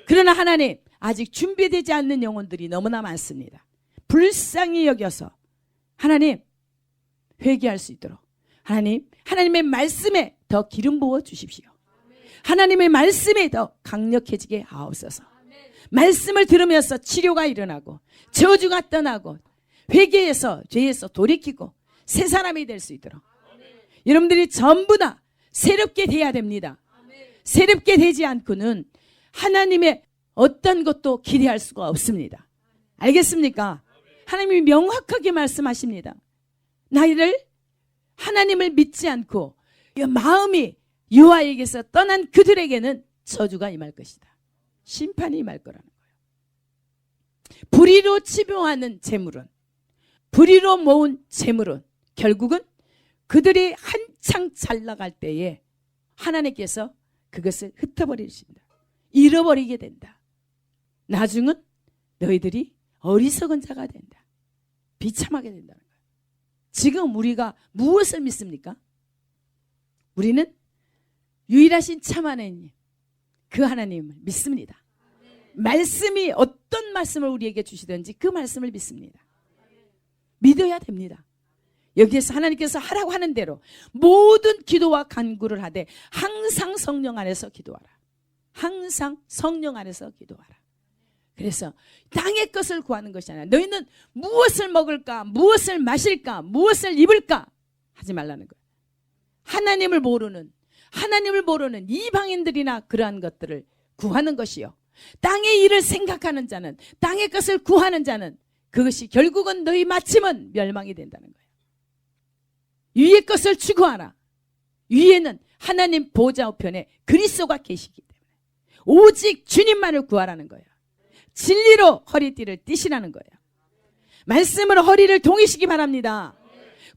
그러나 하나님, 아직 준비되지 않는 영혼들이 너무나 많습니다. 불쌍히 여겨서 하나님 회개할 수 있도록 하나님, 하나님의 말씀에 더 기름 부어 주십시오. 하나님의 말씀에 더 강력해지게 하옵소서. 말씀을 들으면서 치료가 일어나고 저주가 떠나고 회개해서 죄에서 돌이키고 새 사람이 될 수 있도록 여러분들이 전부 다 새롭게 돼야 됩니다. 새롭게 되지 않고는 하나님의 어떤 것도 기대할 수가 없습니다. 알겠습니까? 하나님이 명확하게 말씀하십니다. 나를 하나님을 믿지 않고 마음이 여호와에게서 떠난 그들에게는 저주가 임할 것이다. 심판이 임할 거라는 거예요. 불의로 치료하는 재물은, 불의로 모은 재물은 결국은 그들이 한창 잘 나갈 때에 하나님께서 그것을 흩어버리신다. 잃어버리게 된다. 나중은 너희들이 어리석은 자가 된다. 비참하게 된다는 거예요. 지금 우리가 무엇을 믿습니까? 우리는 유일하신 참 하나님, 그 하나님을 믿습니다. 말씀이 어떤 말씀을 우리에게 주시든지 그 말씀을 믿습니다. 믿어야 됩니다. 여기에서 하나님께서 하라고 하는 대로 모든 기도와 간구를 하되 항상 성령 안에서 기도하라. 항상 성령 안에서 기도하라. 그래서 땅의 것을 구하는 것이 아니라 너희는 무엇을 먹을까, 무엇을 마실까, 무엇을 입을까 하지 말라는 거예요. 하나님을 모르는 이방인들이나 그러한 것들을 구하는 것이요, 땅의 일을 생각하는 자는, 땅의 것을 구하는 자는 그것이 결국은 너희 마침은 멸망이 된다는 거예요. 위의 것을 추구하라. 위에는 하나님 보좌 우편에 그리스도가 계시기 때문에 오직 주님만을 구하라는 거예요. 진리로 허리띠를 띠시라는 거예요. 말씀으로 허리를 동이시기 바랍니다.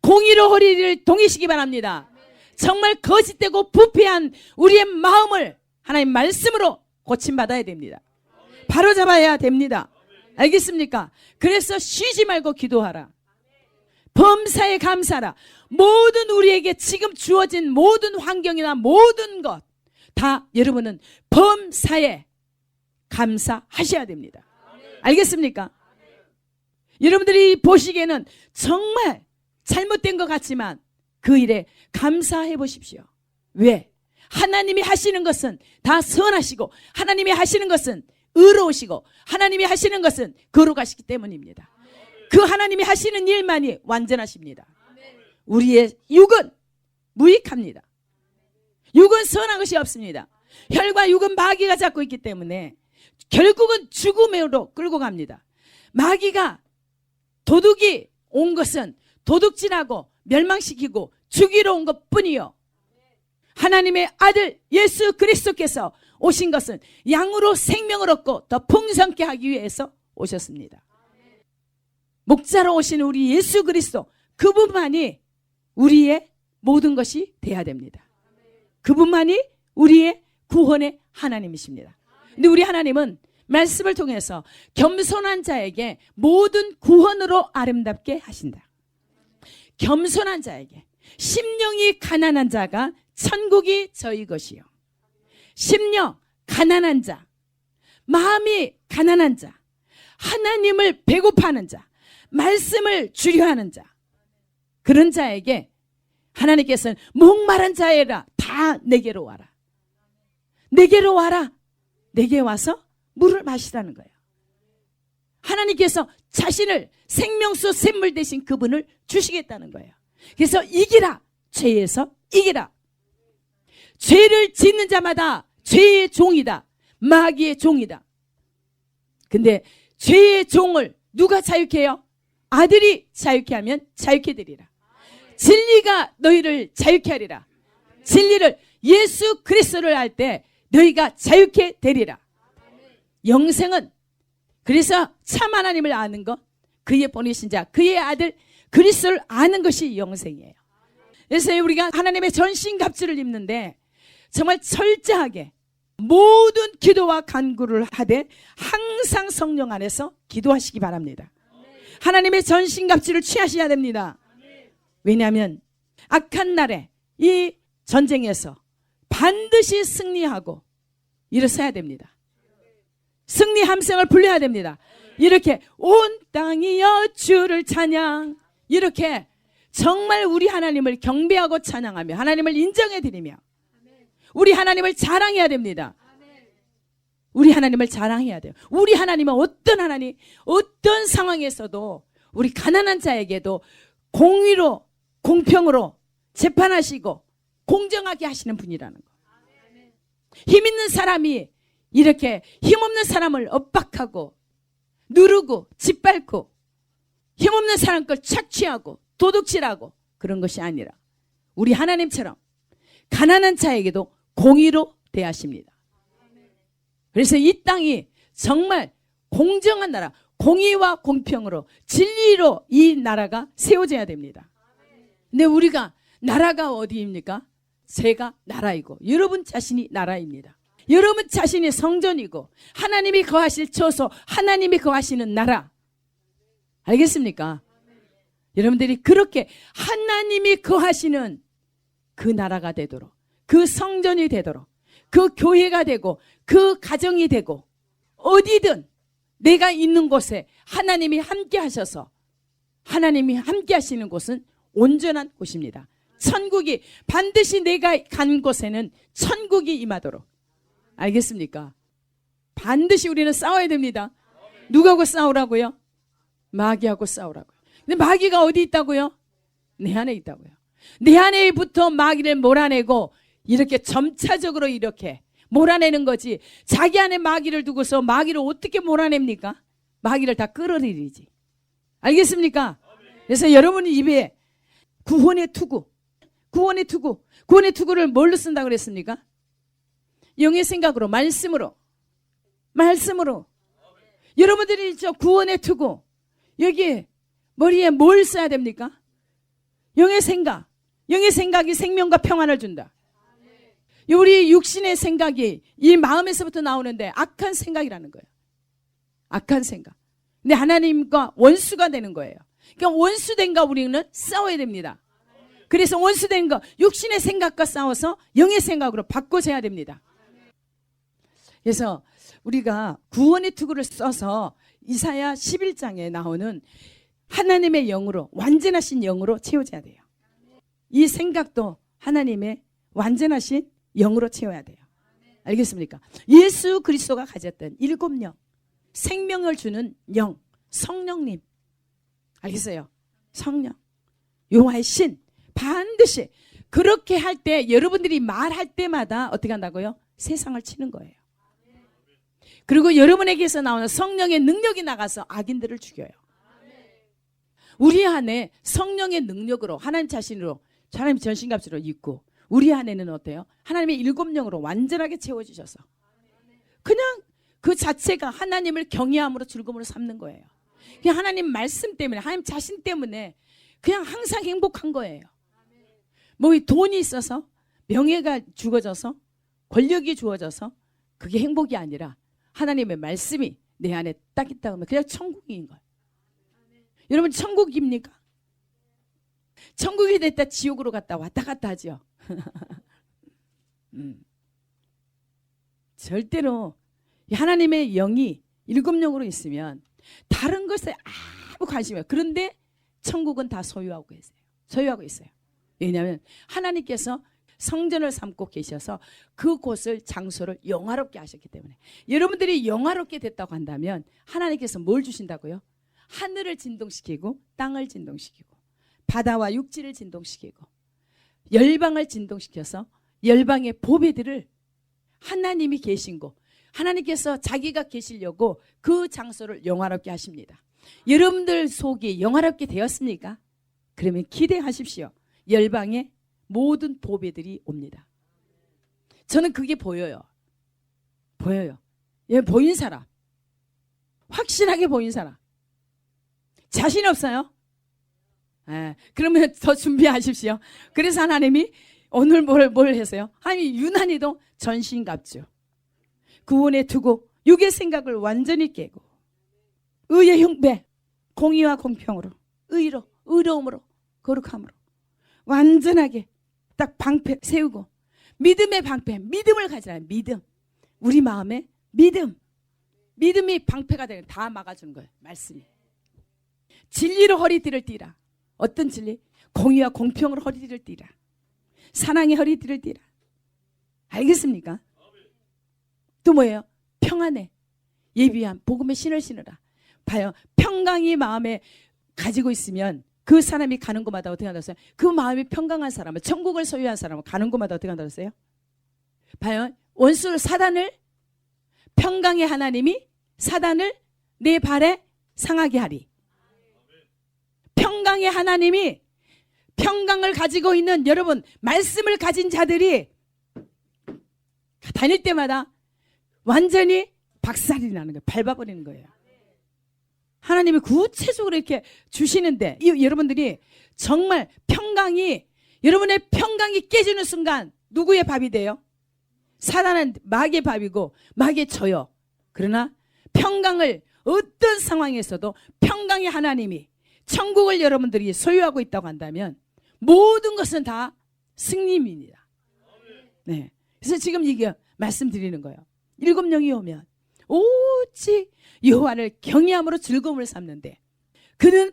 공의로 허리를 동이시기 바랍니다. 정말 거짓되고 부패한 우리의 마음을 하나님 말씀으로 고침받아야 됩니다. 바로잡아야 됩니다. 알겠습니까? 그래서 쉬지 말고 기도하라. 범사에 감사하라. 모든 우리에게 지금 주어진 모든 환경이나 모든 것 다 여러분은 범사에 감사하셔야 됩니다. 알겠습니까? 여러분들이 보시기에는 정말 잘못된 것 같지만 그 일에 감사해 보십시오. 왜? 하나님이 하시는 것은 다 선하시고 하나님이 하시는 것은 의로우시고 하나님이 하시는 것은 거룩하시기 때문입니다. 그 하나님이 하시는 일만이 완전하십니다. 우리의 육은 무익합니다. 육은 선한 것이 없습니다. 혈과 육은 마귀가 잡고 있기 때문에 결국은 죽음으로 끌고 갑니다. 마귀가 도둑이 온 것은 도둑질하고 멸망시키고 죽이러 온 것뿐이요, 하나님의 아들 예수 그리스도께서 오신 것은 양으로 생명을 얻고 더 풍성케 하기 위해서 오셨습니다. 목자로 오신 우리 예수 그리스도, 그분만이 우리의 모든 것이 돼야 됩니다. 그분만이 우리의 구원의 하나님이십니다. 근데 우리 하나님은 말씀을 통해서 겸손한 자에게 모든 구원으로 아름답게 하신다. 겸손한 자에게, 심령이 가난한 자가 천국이 저희 것이요. 심령 가난한 자, 마음이 가난한 자, 하나님을 배고파하는 자, 말씀을 주려하는 자, 그런 자에게 하나님께서는 목마른 자애라 다 내게로 와라. 내게로 와라. 내게 와서 물을 마시라는 거예요. 하나님께서 자신을 생명수 샘물 대신 그분을 주시겠다는 거예요. 그래서 이기라. 죄에서 이기라. 죄를 짓는 자마다 죄의 종이다. 마귀의 종이다. 근데 죄의 종을 누가 자유케 해요? 아들이 자유케 하면 자유케 되리라. 진리가 너희를 자유케 하리라. 진리를, 예수 그리스도를 알 때 너희가 자유케 되리라. 영생은, 그래서 참 하나님을 아는 것, 그의 보내신 자, 그의 아들 그리스도를 아는 것이 영생이에요. 그래서 우리가 하나님의 전신갑주를 입는데 정말 철저하게 모든 기도와 간구를 하되 항상 성령 안에서 기도하시기 바랍니다. 하나님의 전신갑주를 취하셔야 됩니다. 왜냐하면 악한 날에 이 전쟁에서 반드시 승리하고 일어서야 됩니다. 승리 함성을 불러야 됩니다. 이렇게 온 땅이여 주를 찬양, 이렇게 정말 우리 하나님을 경배하고 찬양하며 하나님을 인정해 드리며 우리 하나님을 자랑해야 됩니다. 우리 하나님을 자랑해야 돼요. 우리 하나님은 어떤 하나님, 어떤 상황에서도 우리 가난한 자에게도 공의로 공평으로 재판하시고 공정하게 하시는 분이라는 거. 힘 있는 사람이 이렇게 힘없는 사람을 엇박하고 누르고 짓밟고 힘없는 사람 걸 착취하고 도둑질하고 그런 것이 아니라 우리 하나님처럼 가난한 자에게도 공의로 대하십니다. 그래서 이 땅이 정말 공정한 나라, 공의와 공평으로 진리로 이 나라가 세워져야 됩니다. 근데 우리가 나라가 어디입니까? 제가 나라이고 여러분 자신이 나라입니다. 여러분 자신이 성전이고 하나님이 거하실 처소, 하나님이 거하시는 나라, 알겠습니까? 여러분들이 그렇게 하나님이 거하시는 그 나라가 되도록, 그 성전이 되도록, 그 교회가 되고, 그 가정이 되고, 어디든 내가 있는 곳에 하나님이 함께 하셔서, 하나님이 함께 하시는 곳은 온전한 곳입니다. 천국이, 반드시 내가 간 곳에는 천국이 임하도록. 알겠습니까? 반드시 우리는 싸워야 됩니다. 누구하고 싸우라고요? 마귀하고 싸우라고요. 근데 마귀가 어디 있다고요? 내 안에 있다고요. 내 안에부터 마귀를 몰아내고 이렇게 점차적으로 이렇게 몰아내는 거지. 자기 안에 마귀를 두고서 마귀를 어떻게 몰아냅니까? 마귀를 다 끌어내리지. 알겠습니까? 그래서 여러분 입에 구원의 투구, 구원의 투구, 구원의 투구를 뭘로 쓴다고 그랬습니까? 영의 생각으로, 말씀으로. 여러분들이 저 구원의 투구, 여기 머리에 뭘 써야 됩니까? 영의 생각. 영의 생각이 생명과 평안을 준다. 우리 육신의 생각이 이 마음에서부터 나오는데 악한 생각이라는 거예요. 악한 생각. 근데 하나님과 원수가 되는 거예요. 그러니까 원수된과 우리는 싸워야 됩니다. 그래서 원수된 거, 육신의 생각과 싸워서 영의 생각으로 바꿔줘야 됩니다. 그래서 우리가 구원의 투구를 써서 이사야 11장에 나오는 하나님의 영으로, 완전하신 영으로 채워져야 돼요. 이 생각도 하나님의 완전하신 영으로 채워야 돼요. 알겠습니까? 예수 그리스도가 가졌던 7영, 생명을 주는 영, 성령님. 알겠어요? 성령, 여호와의 신. 반드시 그렇게 할 때, 여러분들이 말할 때마다 어떻게 한다고요? 세상을 치는 거예요. 그리고 여러분에게서 나오는 성령의 능력이 나가서 악인들을 죽여요. 우리 안에 성령의 능력으로, 하나님 자신으로, 하나님 전신갑주로 있고, 우리 안에는 어때요? 하나님의 7영으로 완전하게 채워주셔서 그냥 그 자체가 하나님을 경외함으로 즐거움으로 삼는 거예요. 그냥 하나님 말씀 때문에, 하나님 자신 때문에 그냥 항상 행복한 거예요. 뭐 돈이 있어서, 명예가 주어져서, 권력이 주어져서 그게 행복이 아니라 하나님의 말씀이 내 안에 딱 있다 하면 그냥 천국인 거예요. 여러분 천국입니까? 천국이 됐다 지옥으로 갔다 왔다 갔다 하죠. 절대로 하나님의 영이 7영으로 있으면 다른 것에 아무 관심이 없어요. 그런데 천국은 다 소유하고 계세요. 소유하고 있어요. 왜냐하면 하나님께서 성전을 삼고 계셔서 그곳을, 장소를 영화롭게 하셨기 때문에. 여러분들이 영화롭게 됐다고 한다면 하나님께서 뭘 주신다고요? 하늘을 진동시키고, 땅을 진동시키고, 바다와 육지를 진동시키고, 열방을 진동시켜서 열방의 보배들을 하나님이 계신 곳, 하나님께서 자기가 계시려고 그 장소를 영화롭게 하십니다. 여러분들 속이 영화롭게 되었습니까? 그러면 기대하십시오. 열방의 모든 보배들이 옵니다. 저는 그게 보여요. 보여요. 예, 보인 사람, 확실하게 보인 사람. 자신 없어요? 예, 그러면 더 준비하십시오. 그래서 하나님이 오늘 뭘 했어요? 하나님이 유난히도 전신갑주, 구원에 두고 육의 생각을 완전히 깨고, 의의 흉배, 공의와 공평으로, 의로, 의로움으로, 거룩함으로 완전하게 딱 방패 세우고, 믿음의 방패, 믿음을 가지라. 믿음, 우리 마음에 믿음, 믿음이 방패가 되는, 다 막아주는 거예요. 말씀이. 진리로 허리띠를 띠라. 어떤 진리? 공의와 공평으로 허리띠를 띠라. 사랑의 허리띠를 띠라. 알겠습니까? 또 뭐예요? 평안에 예비한 복음의 신을 신으라. 봐요. 평강이 마음에 가지고 있으면 그 사람이 가는 곳마다 어떻게 한다고 했어요? 그 마음이 평강한 사람은, 천국을 소유한 사람은 가는 곳마다 어떻게 한다고 했어요? 봐요. 원수 사단을, 평강의 하나님이 사단을 내 발에 상하게 하리. 평강의 하나님이, 평강을 가지고 있는 여러분, 말씀을 가진 자들이 다닐 때마다 완전히 박살이 나는 거예요. 밟아버리는 거예요. 하나님이 구체적으로 이렇게 주시는데, 여러분들이 정말 평강이, 여러분의 평강이 깨지는 순간 누구의 밥이 돼요? 사단은 마귀의 밥이고 마귀의 져요. 그러나 평강을 어떤 상황에서도 평강의 하나님이 천국을 여러분들이 소유하고 있다고 한다면 모든 것은 다 승리입니다. 네. 그래서 지금 이게 말씀드리는 거예요. 7영이 오면 오직 여호와를 경외함으로 즐거움을 삼는데 그는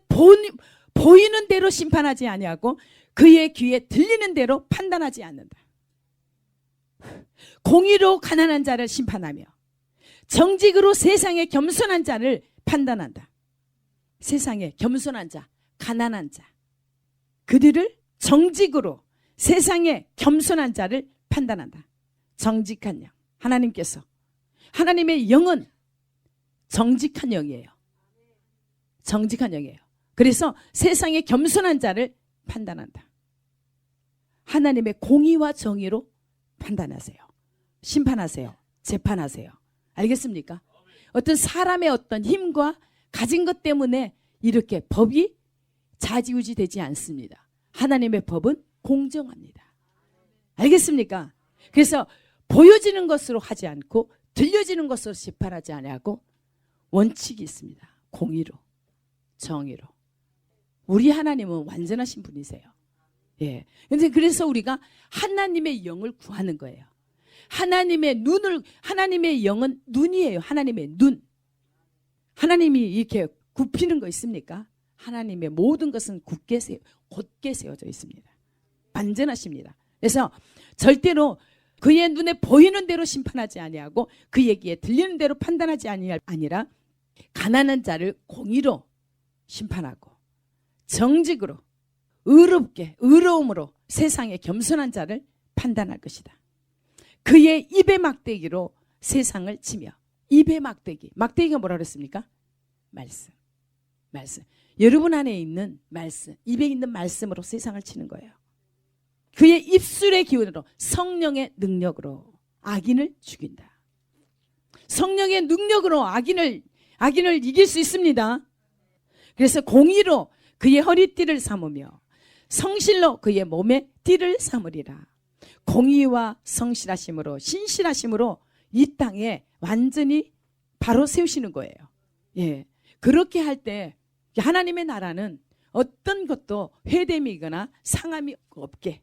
보이는 대로 심판하지 아니하고 그의 귀에 들리는 대로 판단하지 않는다. 공의로 가난한 자를 심판하며 정직으로 세상의 겸손한 자를 판단한다. 세상의 겸손한 자, 가난한 자, 그들을 정직으로 세상의 겸손한 자를 판단한다. 정직한 영, 하나님께서 하나님의 영은 정직한 영이에요. 정직한 영이에요. 그래서 세상의 겸손한 자를 판단한다. 하나님의 공의와 정의로 판단하세요. 심판하세요. 재판하세요. 알겠습니까? 어떤 사람의 어떤 힘과 가진 것 때문에 이렇게 법이 좌지우지 되지 않습니다. 하나님의 법은 공정합니다. 알겠습니까? 그래서 보여지는 것으로 하지 않고 들려지는 것으로 재판하지 아니하고 원칙이 있습니다. 공의로, 정의로. 우리 하나님은 완전하신 분이세요. 예. 근데 그래서 우리가 하나님의 영을 구하는 거예요. 하나님의 영은 눈이에요. 하나님의 눈. 하나님이 이렇게 굽히는 거 있습니까? 하나님의 모든 것은 곧게 세워져 있습니다. 완전하십니다. 그래서 절대로 그의 눈에 보이는 대로 심판하지 아니하고 그의 귀에 들리는 대로 판단하지 아니라 가난한 자를 공의로 심판하고 정직으로 의롭게 의로움으로 세상의 겸손한 자를 판단할 것이다. 그의 입의 막대기로 세상을 치며 입의 막대기가 뭐라 그랬습니까? 말씀. 여러분 안에 있는 말씀, 입에 있는 말씀으로 세상을 치는 거예요. 그의 입술의 기운으로 성령의 능력으로 악인을 죽인다. 성령의 능력으로 악인을 이길 수 있습니다. 그래서 공의로 그의 허리띠를 삼으며 성실로 그의 몸에 띠를 삼으리라. 공의와 성실하심으로 신실하심으로 이 땅에 완전히 바로 세우시는 거예요. 예, 그렇게 할 때 하나님의 나라는 어떤 것도 회됨이거나 상함이 없게,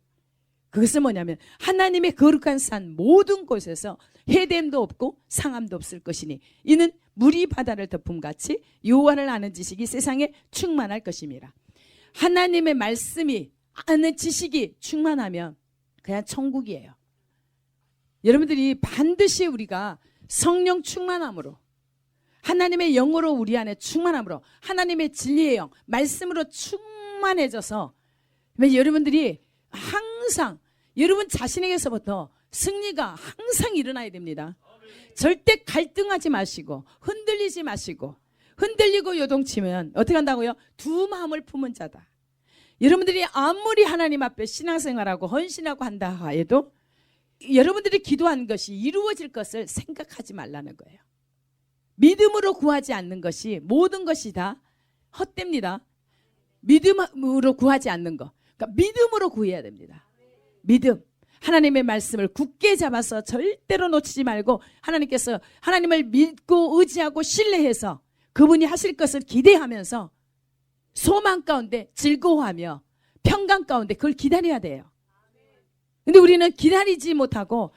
그것은 뭐냐면 하나님의 거룩한 산 모든 곳에서 회됨도 없고 상함도 없을 것이니 이는 물이 바다를 덮음같이 여호와를 아는 지식이 세상에 충만할 것입니다. 하나님의 말씀이 아는 지식이 충만하면 그냥 천국이에요. 여러분들이 반드시 우리가 성령 충만함으로 하나님의 영으로 우리 안에 충만함으로 하나님의 진리의 영 말씀으로 충만해져서 여러분들이 항상 여러분 자신에게서부터 승리가 항상 일어나야 됩니다. 절대 갈등하지 마시고 흔들리지 마시고, 흔들리고 요동치면 어떻게 한다고요? 두 마음을 품은 자다. 여러분들이 아무리 하나님 앞에 신앙생활하고 헌신하고 한다 해도 여러분들이 기도한 것이 이루어질 것을 생각하지 말라는 거예요. 믿음으로 구하지 않는 것이 모든 것이 다 헛됩니다. 믿음으로 구하지 않는 거, 그러니까 믿음으로 구해야 됩니다. 믿음, 하나님의 말씀을 굳게 잡아서 절대로 놓치지 말고 하나님께서 하나님을 믿고 의지하고 신뢰해서 그분이 하실 것을 기대하면서 소망 가운데 즐거워하며 평강 가운데 그걸 기다려야 돼요. 근데 우리는 기다리지 못하고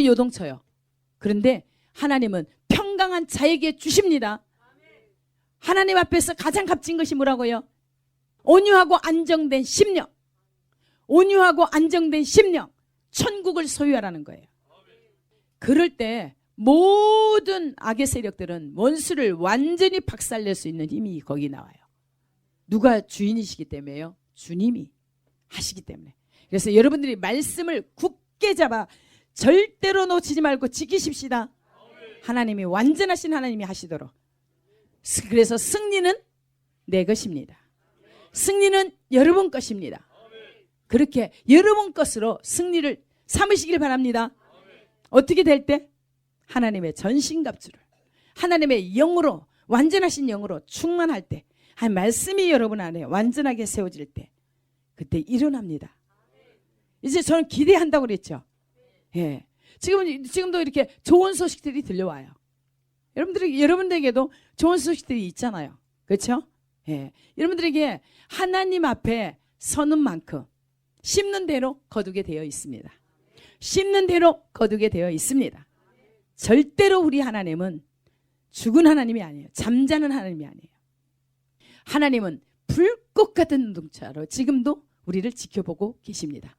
요동쳐요. 그런데 하나님은 평강한 자에게 주십니다. 하나님 앞에서 가장 값진 것이 뭐라고요? 온유하고 안정된 심령. 온유하고 안정된 심령. 천국을 소유하라는 거예요. 그럴 때 모든 악의 세력들은 원수를 완전히 박살낼 수 있는 힘이 거기 나와요. 누가 주인이시기 때문에요? 주님이 하시기 때문에. 그래서 여러분들이 말씀을 굳게 잡아 절대로 놓치지 말고 지키십시다. 하나님이 완전하신 하나님이 하시도록. 그래서 승리는 내 것입니다. 승리는 여러분 것입니다. 그렇게 여러분 것으로 승리를 삼으시길 바랍니다. 어떻게 될 때? 하나님의 전신갑주를 하나님의 영으로, 완전하신 영으로 충만할 때, 한 말씀이 여러분 안에 완전하게 세워질 때 그때 일어납니다. 이제 저는 기대한다고 그랬죠. 예. 지금도 이렇게 좋은 소식들이 들려와요. 여러분들에게도 좋은 소식들이 있잖아요. 그렇죠? 예. 여러분들에게 하나님 앞에 서는 만큼 심는 대로 거두게 되어 있습니다. 심는 대로 거두게 되어 있습니다. 절대로 우리 하나님은 죽은 하나님이 아니에요. 잠자는 하나님이 아니에요. 하나님은 불꽃 같은 눈동자로 지금도 우리를 지켜보고 계십니다.